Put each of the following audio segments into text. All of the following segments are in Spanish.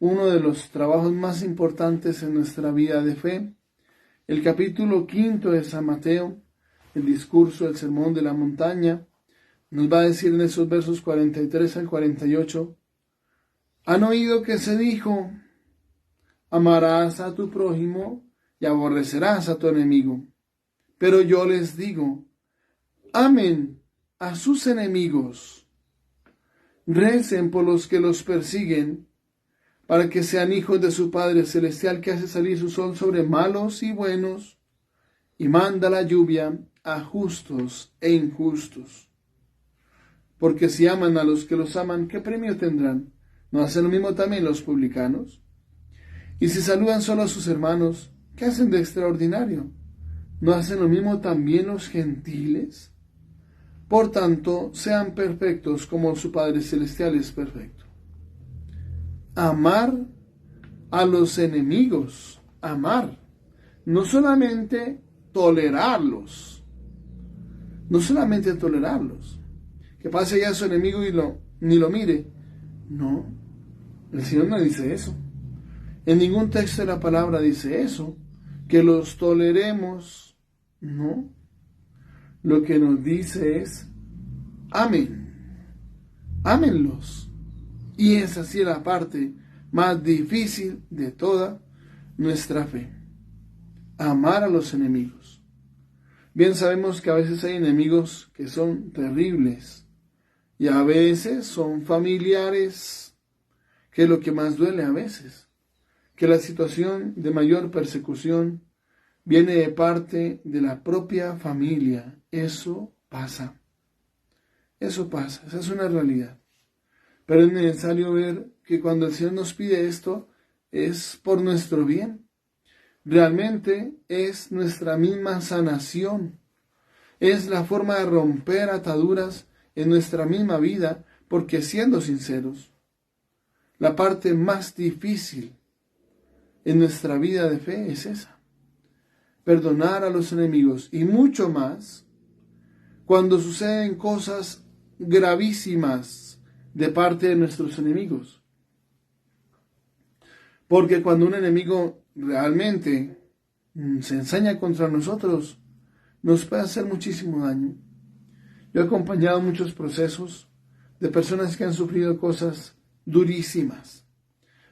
uno de los trabajos más importantes en nuestra vida de fe. El capítulo 5 de San Mateo, el discurso del Sermón de la Montaña, nos va a decir en esos versos 43 al 48, han oído que se dijo, amarás a tu prójimo y aborrecerás a tu enemigo. Pero yo les digo, amen a sus enemigos, recen por los que los persiguen, para que sean hijos de su Padre Celestial, que hace salir su sol sobre malos y buenos, y manda la lluvia a justos e injustos. Porque si aman a los que los aman, ¿qué premio tendrán? ¿No hacen lo mismo también los publicanos? Y si saludan solo a sus hermanos, ¿qué hacen de extraordinario? ¿No hacen lo mismo también los gentiles? Por tanto, sean perfectos como su Padre Celestial es perfecto. Amar a los enemigos, amar, no solamente tolerarlos, que pase ya a su enemigo y ni lo mire. No, el Señor no dice eso. En ningún texto de la palabra dice eso, que los toleremos. No, lo que nos dice es, ámenlos. Y esa sí es la parte más difícil de toda nuestra fe, amar a los enemigos. Bien sabemos que a veces hay enemigos que son terribles y a veces son familiares, que es lo que más duele a veces, que la situación de mayor persecución viene de parte de la propia familia. Eso pasa, esa es una realidad. Pero es necesario ver que cuando el Señor nos pide esto, es por nuestro bien. Realmente es nuestra misma sanación. Es la forma de romper ataduras en nuestra misma vida, porque siendo sinceros, la parte más difícil en nuestra vida de fe es esa. Perdonar a los enemigos y mucho más cuando suceden cosas gravísimas de parte de nuestros enemigos. Porque cuando un enemigo realmente se ensaña contra nosotros, nos puede hacer muchísimo daño. Yo he acompañado muchos procesos de personas que han sufrido cosas durísimas,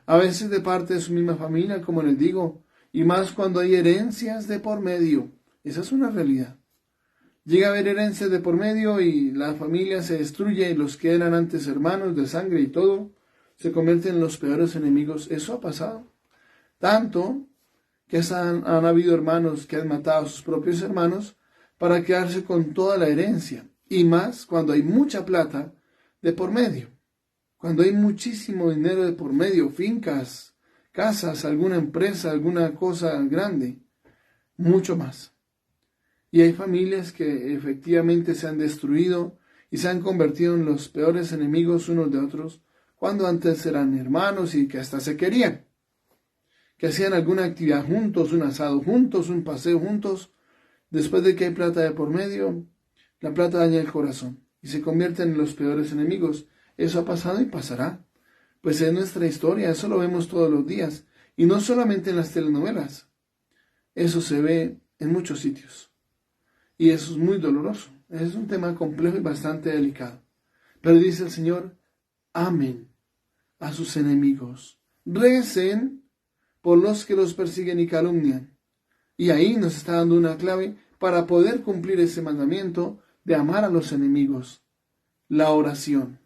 a veces de parte de su misma familia, como les digo, y más cuando hay herencias de por medio. Esa es una realidad. Llega a haber herencias de por medio y la familia se destruye y los que eran antes hermanos de sangre y todo se convierten en los peores enemigos. Eso ha pasado. Tanto que han habido hermanos que han matado a sus propios hermanos para quedarse con toda la herencia. Y más cuando hay mucha plata de por medio. Cuando hay muchísimo dinero de por medio, fincas, casas, alguna empresa, alguna cosa grande, mucho más. Y hay familias que efectivamente se han destruido y se han convertido en los peores enemigos unos de otros, cuando antes eran hermanos y que hasta se querían, que hacían alguna actividad juntos, un asado juntos, un paseo juntos. Después de que hay plata de por medio, la plata daña el corazón y se convierten en los peores enemigos. Eso ha pasado y pasará. Pues es nuestra historia, eso lo vemos todos los días. Y no solamente en las telenovelas. Eso se ve en muchos sitios. Y eso es muy doloroso. Es un tema complejo y bastante delicado. Pero dice el Señor, amen a sus enemigos. Recen por los que los persiguen y calumnian. Y ahí nos está dando una clave para poder cumplir ese mandamiento de amar a los enemigos. La oración.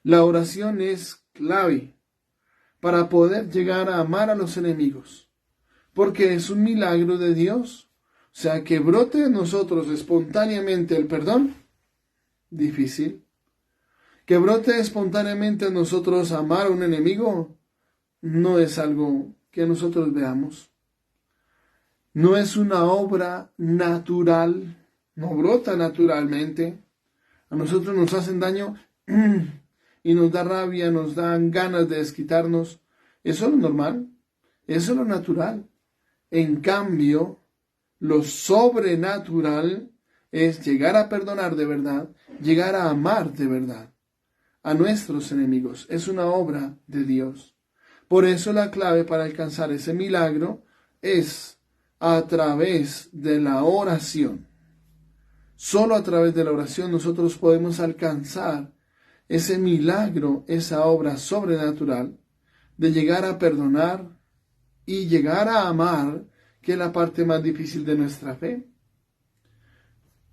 La oración es clave para poder llegar a amar a los enemigos. Porque es un milagro de Dios. O sea, que brote de nosotros espontáneamente el perdón, difícil. Que brote espontáneamente en nosotros amar a un enemigo, no es algo que nosotros veamos. No es una obra natural, no brota naturalmente. A nosotros nos hacen daño y nos da rabia, nos dan ganas de desquitarnos. Eso es lo normal, eso es lo natural. En cambio, lo sobrenatural es llegar a perdonar de verdad, llegar a amar de verdad a nuestros enemigos. Es una obra de Dios. Por eso la clave para alcanzar ese milagro es a través de la oración. Solo a través de la oración nosotros podemos alcanzar ese milagro, esa obra sobrenatural de llegar a perdonar y llegar a amar, que es la parte más difícil de nuestra fe.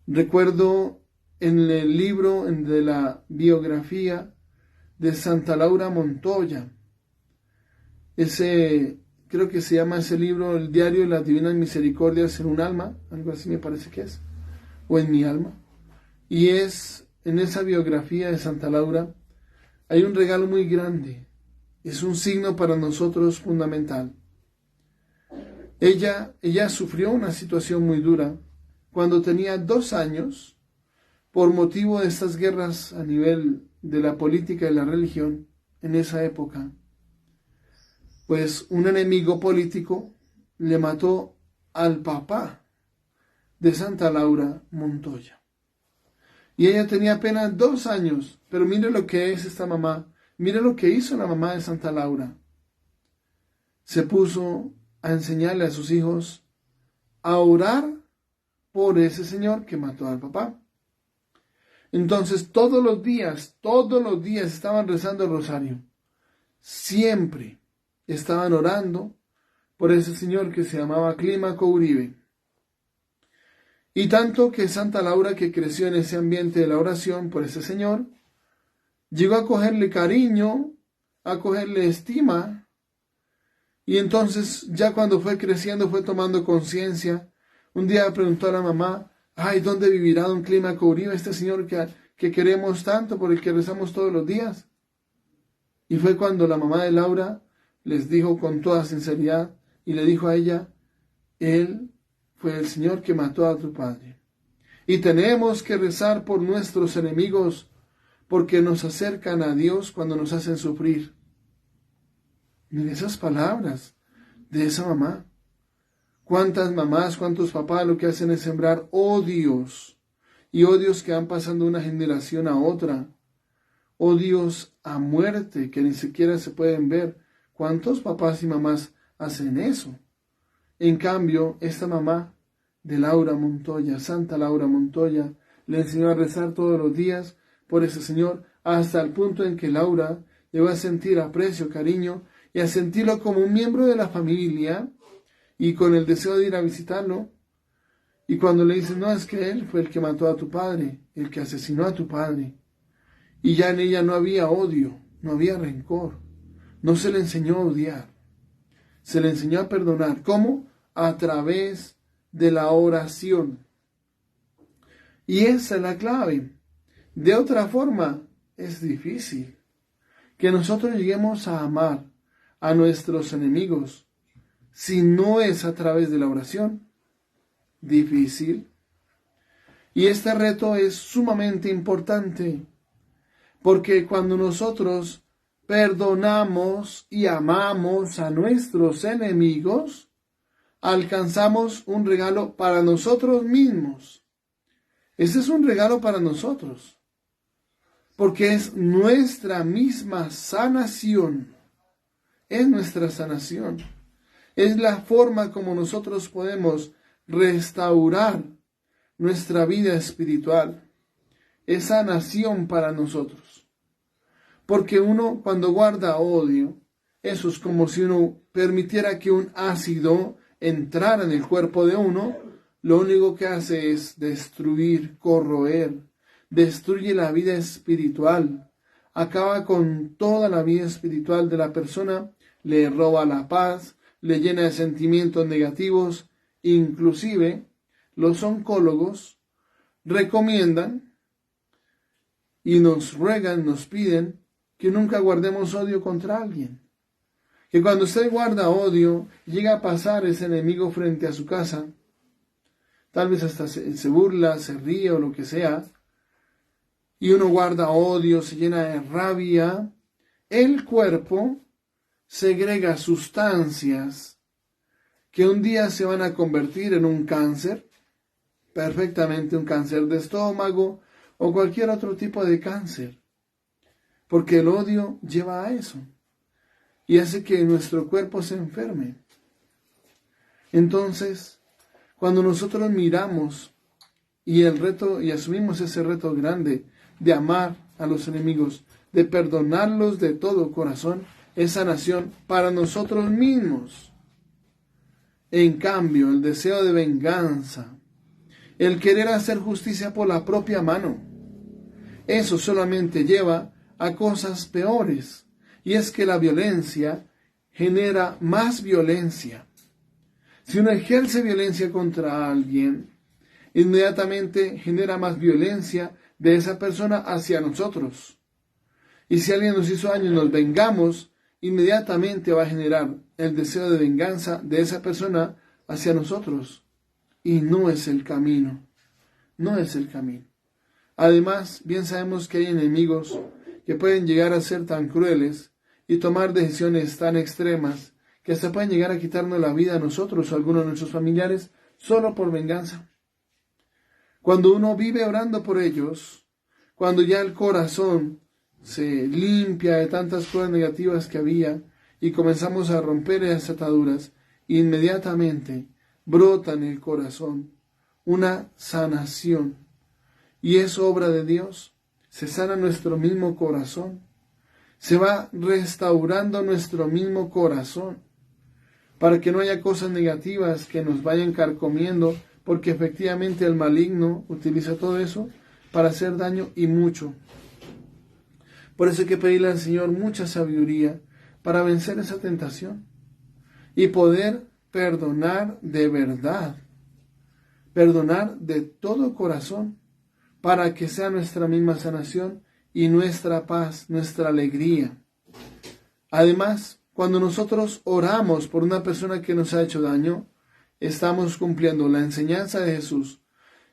Recuerdo en el libro de la biografía de Santa Laura Montoya, creo que se llama ese libro, El diario de las divinas misericordias en un alma, algo así me parece que es, o en mi alma. Y en esa biografía de Santa Laura hay un regalo muy grande, es un signo para nosotros fundamental. Ella sufrió una situación muy dura cuando tenía 2 años por motivo de estas guerras a nivel de la política y la religión en esa época. Pues un enemigo político le mató al papá de Santa Laura Montoya. Y ella tenía apenas 2 años, pero mire lo que es esta mamá, mire lo que hizo la mamá de Santa Laura. Se puso a enseñarle a sus hijos a orar por ese señor que mató al papá. Entonces todos los días estaban rezando el rosario. Siempre estaban orando por ese señor que se llamaba Clímaco Uribe. Y tanto que Santa Laura, que creció en ese ambiente de la oración por ese señor, llegó a cogerle cariño, a cogerle estima. Y entonces, ya cuando fue creciendo, fue tomando conciencia. Un día preguntó a la mamá, ¿dónde vivirá don Clímaco Uribe, este señor que queremos tanto, por el que rezamos todos los días? Y fue cuando la mamá de Laura les dijo con toda sinceridad, y le dijo a ella, él fue el señor que mató a tu padre. Y tenemos que rezar por nuestros enemigos, porque nos acercan a Dios cuando nos hacen sufrir. Miren esas palabras de esa mamá. ¿Cuántas mamás, cuántos papás lo que hacen es sembrar odios? Y odios que van pasando de una generación a otra. Odios a muerte que ni siquiera se pueden ver. ¿Cuántos papás y mamás hacen eso? En cambio, esta mamá de Laura Montoya, Santa Laura Montoya, le enseñó a rezar todos los días por ese señor, hasta el punto en que Laura llegó a sentir aprecio, cariño, y a sentirlo como un miembro de la familia, y con el deseo de ir a visitarlo. Y cuando le dicen, no, es que él fue el que mató a tu padre, el que asesinó a tu padre. Y ya en ella no había odio, no había rencor. No se le enseñó a odiar. Se le enseñó a perdonar. ¿Cómo? A través de la oración. Y esa es la clave. De otra forma, es difícil que nosotros lleguemos a amar a nuestros enemigos si no es a través de la oración. Difícil. Y este reto es sumamente importante, porque cuando nosotros perdonamos y amamos a nuestros enemigos, alcanzamos un regalo para nosotros mismos. Ese es un regalo para nosotros, porque es nuestra misma sanación. Es nuestra sanación. Es la forma como nosotros podemos restaurar nuestra vida espiritual. Es sanación para nosotros. Porque uno, cuando guarda odio, eso es como si uno permitiera que un ácido entrara en el cuerpo de uno. Lo único que hace es destruir, corroer, destruye la vida espiritual, acaba con toda la vida espiritual de la persona, le roba la paz, le llena de sentimientos negativos. Inclusive los oncólogos recomiendan y nos ruegan, nos piden que nunca guardemos odio contra alguien. Que cuando usted guarda odio, llega a pasar ese enemigo frente a su casa, tal vez hasta se burla, se ríe o lo que sea, y uno guarda odio, se llena de rabia, el cuerpo segrega sustancias que un día se van a convertir en un cáncer, perfectamente un cáncer de estómago o cualquier otro tipo de cáncer, porque el odio lleva a eso. y hace que nuestro cuerpo se enferme. Entonces, cuando nosotros miramos y asumimos ese reto grande de amar a los enemigos, de perdonarlos de todo corazón, es sanación para nosotros mismos. En cambio, el deseo de venganza, el querer hacer justicia por la propia mano, eso solamente lleva a cosas peores. Y es que la violencia genera más violencia. Si uno ejerce violencia contra alguien, inmediatamente genera más violencia de esa persona hacia nosotros. Y si alguien nos hizo daño y nos vengamos, inmediatamente va a generar el deseo de venganza de esa persona hacia nosotros. Y no es el camino. No es el camino. Además, bien sabemos que hay enemigos que pueden llegar a ser tan crueles y tomar decisiones tan extremas que hasta pueden llegar a quitarnos la vida a nosotros o a algunos de nuestros familiares solo por venganza. Cuando uno vive orando por ellos, cuando ya el corazón se limpia de tantas cosas negativas que había y comenzamos a romper esas ataduras, inmediatamente brota en el corazón una sanación. Y es obra de Dios. Se sana nuestro mismo corazón. Se va restaurando nuestro mismo corazón para que no haya cosas negativas que nos vayan carcomiendo, porque efectivamente el maligno utiliza todo eso para hacer daño y mucho. Por eso hay que pedirle al Señor mucha sabiduría para vencer esa tentación y poder perdonar de verdad, perdonar de todo corazón, para que sea nuestra misma sanación y nuestra paz, nuestra alegría. Además, cuando nosotros oramos por una persona que nos ha hecho daño, estamos cumpliendo la enseñanza de Jesús,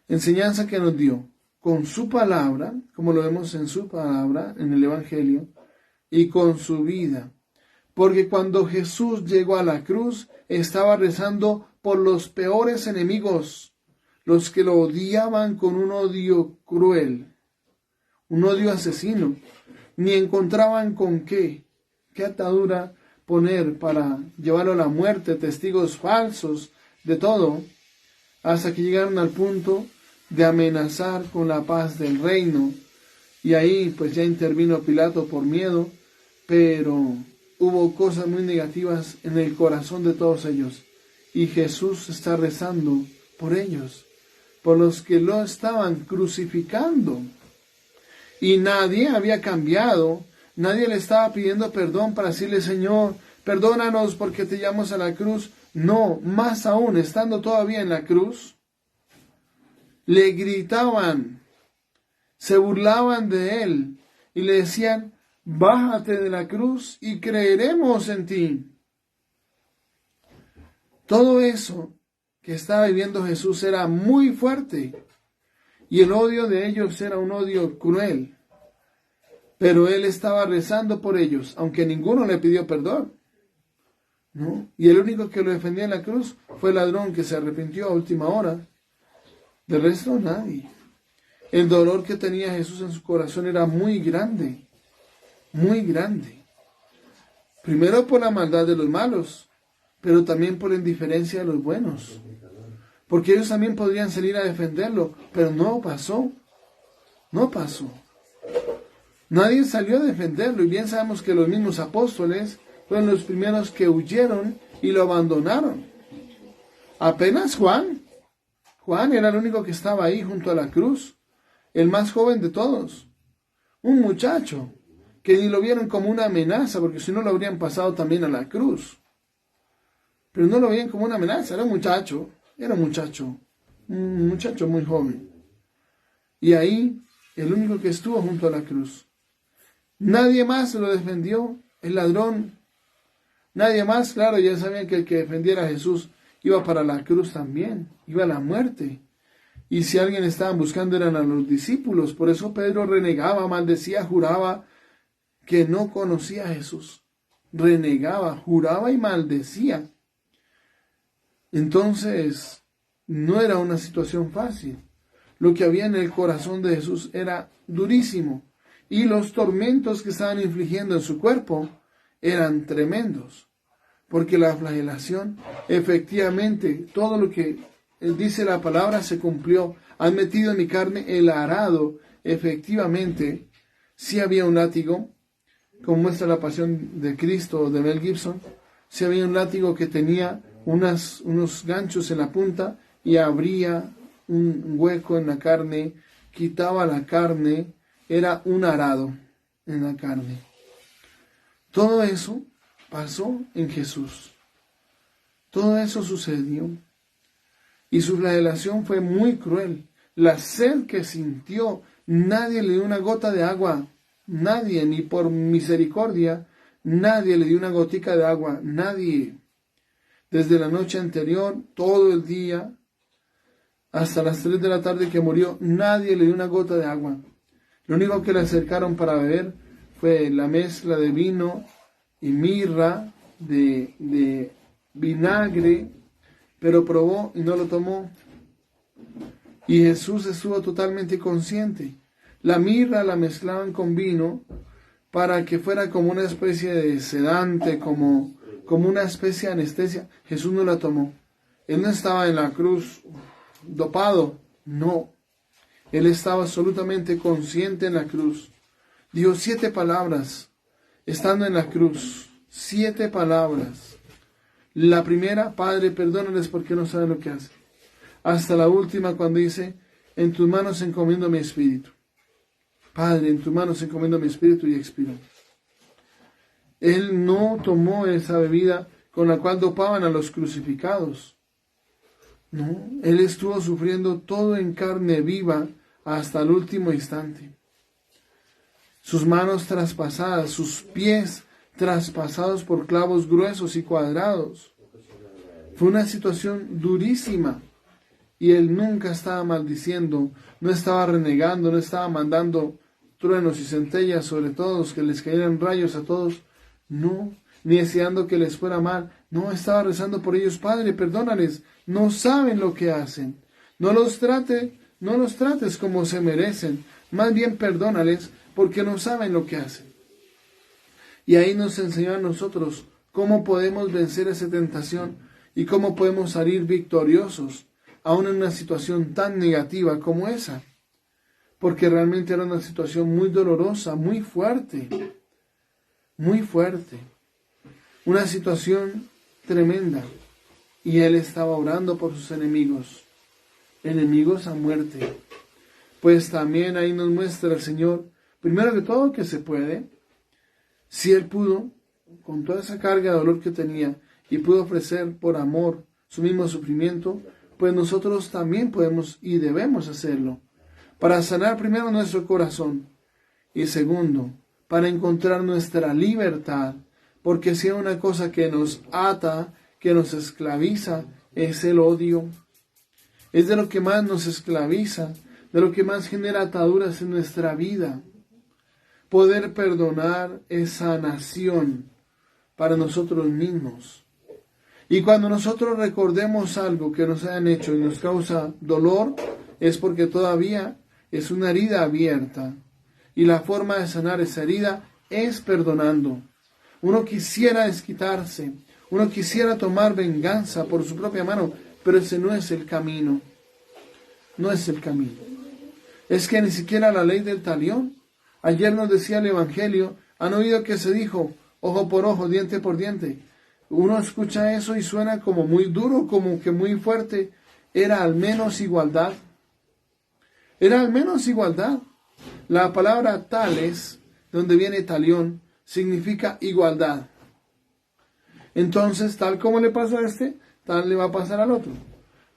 enseñanza que nos dio con su palabra, como lo vemos en su palabra, en el Evangelio, y con su vida. Porque cuando Jesús llegó a la cruz, estaba rezando por los peores enemigos, los que lo odiaban con un odio cruel, un odio asesino. Ni encontraban con qué atadura poner para llevarlo a la muerte, testigos falsos, de todo, hasta que llegaron al punto de amenazar con la paz del reino. Y ahí pues ya intervino Pilato por miedo, pero hubo cosas muy negativas en el corazón de todos ellos. Y Jesús está rezando por ellos, por los que lo estaban crucificando. Y nadie había cambiado, nadie le estaba pidiendo perdón para decirle: Señor, perdónanos porque te llevamos a la cruz. No, más aún, estando todavía en la cruz, le gritaban, se burlaban de él y le decían: bájate de la cruz y creeremos en ti. Todo eso que estaba viviendo Jesús era muy fuerte y el odio de ellos era un odio cruel. Pero él estaba rezando por ellos, aunque ninguno le pidió perdón, ¿no? Y el único que lo defendía en la cruz fue el ladrón que se arrepintió a última hora. De resto, nadie. El dolor que tenía Jesús en su corazón era muy grande, muy grande. Primero por la maldad de los malos, pero también por la indiferencia de los buenos. Porque ellos también podrían salir a defenderlo, pero no pasó. No pasó. Nadie salió a defenderlo, y bien sabemos que los mismos apóstoles fueron los primeros que huyeron y lo abandonaron. Apenas Juan era el único que estaba ahí junto a la cruz, el más joven de todos. Un muchacho que ni lo vieron como una amenaza, porque si no lo habrían pasado también a la cruz. Pero no lo veían como una amenaza, era un muchacho muy joven. Y ahí, el único que estuvo junto a la cruz. Nadie más lo defendió, el ladrón. Nadie más, claro, ya sabían que el que defendiera a Jesús iba para la cruz también, iba a la muerte. Y si alguien estaban buscando eran a los discípulos. Por eso Pedro renegaba, maldecía, juraba que no conocía a Jesús. Renegaba, juraba y maldecía. Entonces, no era una situación fácil. Lo que había en el corazón de Jesús era durísimo. Y los tormentos que estaban infligiendo en su cuerpo eran tremendos, porque la flagelación, efectivamente, todo lo que dice la palabra se cumplió. Han metido en mi carne el arado, efectivamente, sí había un látigo, como muestra la pasión de Cristo de Mel Gibson, sí había un látigo que tenía unos ganchos en la punta y abría un hueco en la carne, quitaba la carne, era un arado en la carne. Todo eso pasó en Jesús. Todo eso sucedió. Y su flagelación fue muy cruel. La sed que sintió, nadie le dio una gota de agua. Nadie, ni por misericordia, nadie le dio una gotica de agua. Nadie. Desde la noche anterior, todo el día, hasta las 3 de la tarde que murió, nadie le dio una gota de agua. Lo único que le acercaron para beber fue la mezcla de vino y mirra, de vinagre, pero probó y no lo tomó. Y Jesús estuvo totalmente consciente. La mirra la mezclaban con vino para que fuera como una especie de sedante, como una especie de anestesia. Jesús no la tomó. Él no estaba en la cruz dopado, no. Él estaba absolutamente consciente en la cruz. Dijo 7 palabras, estando en la cruz. 7 palabras. La primera, Padre, perdónales porque no saben lo que hacen. Hasta la última, cuando dice, en tus manos encomiendo mi espíritu. Padre, en tus manos encomiendo mi espíritu, y expiró. Él no tomó esa bebida con la cual dopaban a los crucificados. No, Él estuvo sufriendo todo en carne viva hasta el último instante. Sus manos traspasadas, sus pies traspasados por clavos gruesos y cuadrados. Fue una situación durísima. Y Él nunca estaba maldiciendo, no estaba renegando, no estaba mandando truenos y centellas sobre todos, que les cayeran rayos a todos. No, ni deseando que les fuera mal. No, estaba rezando por ellos. Padre, perdónales, no saben lo que hacen. No los trates como se merecen. Más bien perdónales porque no saben lo que hacen. Y ahí nos enseñó a nosotros cómo podemos vencer esa tentación y cómo podemos salir victoriosos, aún en una situación tan negativa como esa. Porque realmente era una situación muy dolorosa, muy fuerte. Muy fuerte. Una situación tremenda. Y Él estaba orando por sus enemigos. Enemigos a muerte. Pues también ahí nos muestra el Señor, primero que todo, que se puede. Si Él pudo, con toda esa carga de dolor que tenía, y pudo ofrecer por amor su mismo sufrimiento, pues nosotros también podemos y debemos hacerlo, para sanar primero nuestro corazón, y segundo, para encontrar nuestra libertad, porque si hay una cosa que nos ata, que nos esclaviza, es el odio. Es de lo que más nos esclaviza, de lo que más genera ataduras en nuestra vida. Poder perdonar es sanación para nosotros mismos. Y cuando nosotros recordemos algo que nos hayan hecho y nos causa dolor, es porque todavía es una herida abierta. Y la forma de sanar esa herida es perdonando. Uno quisiera desquitarse, uno quisiera tomar venganza por su propia mano, pero ese no es el camino. No es el camino. Es que ni siquiera la ley del talión. Ayer nos decía el Evangelio, han oído que se dijo, ojo por ojo, diente por diente. Uno escucha eso y suena como muy duro, como que muy fuerte. Era al menos igualdad. Era al menos igualdad. La palabra tales, donde viene talión, significa igualdad. Entonces, tal como le pasa a este, tal le va a pasar al otro.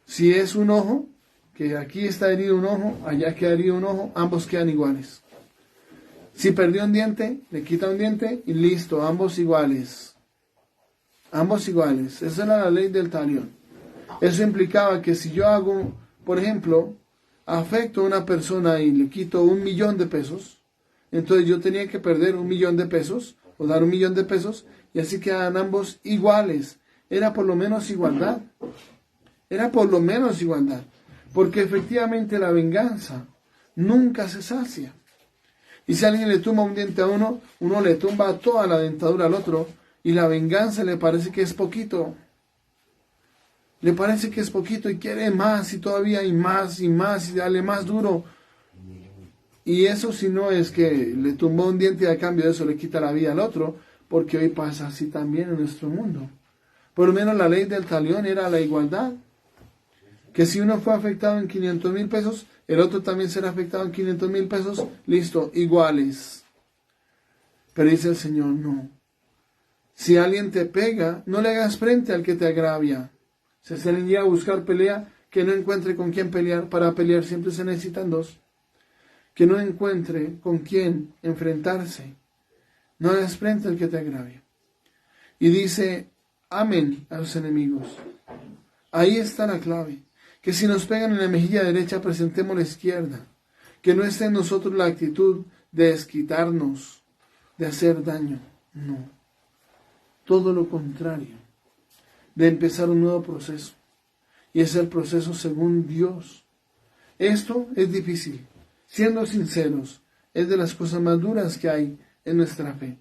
Si es un ojo, que aquí está herido un ojo, allá queda herido un ojo, ambos quedan iguales. Si perdió un diente, le quita un diente y listo, ambos iguales. Ambos iguales. Esa era la ley del talión. Eso implicaba que si yo hago, por ejemplo, afecto a una persona y le quito 1.000.000 de pesos, entonces yo tenía que perder 1.000.000 de pesos o dar 1.000.000 de pesos y así quedan ambos iguales. Era por lo menos igualdad. Era por lo menos igualdad. Porque efectivamente la venganza nunca se sacia. Y si alguien le tumba un diente a uno, uno le tumba toda la dentadura al otro, y la venganza le parece que es poquito. Le parece que es poquito y quiere más y todavía y más y dale más duro. Y eso si no es que le tumbó un diente y a cambio de eso le quita la vida al otro, porque hoy pasa así también en nuestro mundo. Por lo menos la ley del talión era la igualdad. Que si uno fue afectado en 500,000 pesos, el otro también será afectado en 500,000 pesos. Listo, iguales. Pero dice el Señor, no. Si alguien te pega, no le hagas frente al que te agravia. Si se le llega a buscar pelea, que no encuentre con quién pelear. Para pelear siempre se necesitan dos. Que no encuentre con quién enfrentarse. No hagas frente al que te agravia. Y dice, amen a los enemigos. Ahí está la clave. Que si nos pegan en la mejilla derecha, presentemos la izquierda. Que no esté en nosotros la actitud de desquitarnos, de hacer daño. No. Todo lo contrario. De empezar un nuevo proceso. Y es el proceso según Dios. Esto es difícil. Siendo sinceros, es de las cosas más duras que hay en nuestra fe.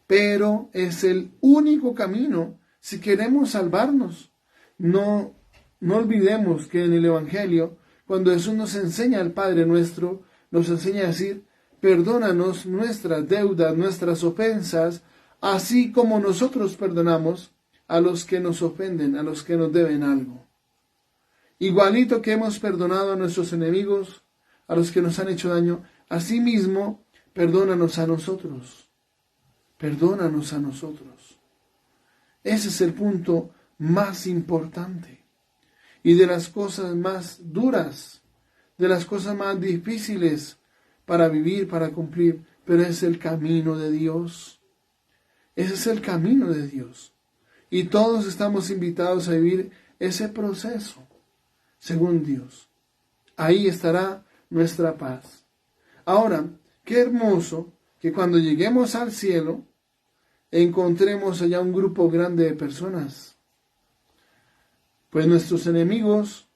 Pero es el único camino si queremos salvarnos. No olvidemos que en el Evangelio, cuando Jesús nos enseña al Padre nuestro, nos enseña a decir, perdónanos nuestras deudas, nuestras ofensas, así como nosotros perdonamos a los que nos ofenden, a los que nos deben algo. Igualito que hemos perdonado a nuestros enemigos, a los que nos han hecho daño, asimismo, perdónanos a nosotros. Perdónanos a nosotros. Ese es el punto más importante. Y de las cosas más duras, de las cosas más difíciles para vivir, para cumplir, pero es el camino de Dios. Ese es el camino de Dios. Y todos estamos invitados a vivir ese proceso, según Dios. Ahí estará nuestra paz. Ahora, qué hermoso que cuando lleguemos al cielo, encontremos allá un grupo grande de personas. Pues nuestros enemigos,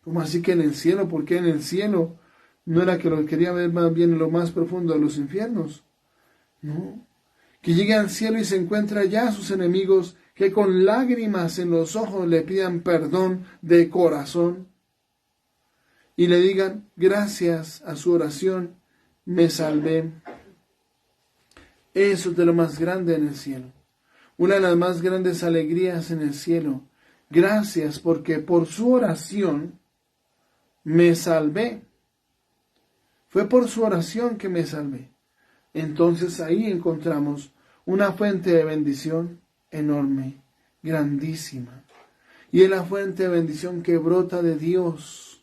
como así que en el cielo, porque en el cielo no era que lo quería ver más bien en lo más profundo de los infiernos. No, que llegue al cielo y se encuentra allá a sus enemigos que con lágrimas en los ojos le pidan perdón de corazón y le digan, gracias a su oración me salvé. Eso es de lo más grande en el cielo. Una de las más grandes alegrías en el cielo. Gracias porque por su oración me salvé. Fue por su oración que me salvé. Entonces ahí encontramos una fuente de bendición enorme, grandísima. Y es la fuente de bendición que brota de Dios.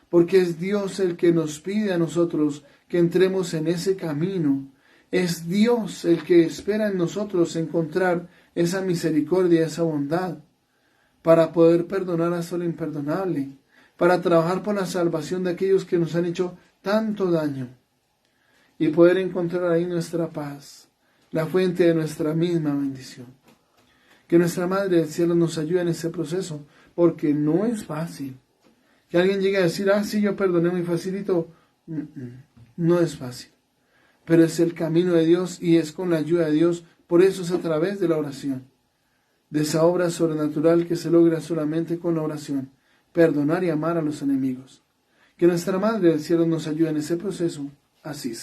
Porque es Dios el que nos pide a nosotros que entremos en ese camino. Es Dios el que espera en nosotros encontrar esa misericordia, esa bondad, para poder perdonar hasta lo imperdonable, para trabajar por la salvación de aquellos que nos han hecho tanto daño y poder encontrar ahí nuestra paz, la fuente de nuestra misma bendición. Que nuestra Madre del Cielo nos ayude en ese proceso, porque no es fácil. Que alguien llegue a decir, sí, yo perdoné muy facilito. No es fácil. Pero es el camino de Dios y es con la ayuda de Dios. Por eso es a través de la oración. De esa obra sobrenatural que se logra solamente con la oración. Perdonar y amar a los enemigos. Que nuestra Madre del Cielo nos ayude en ese proceso. Así sea.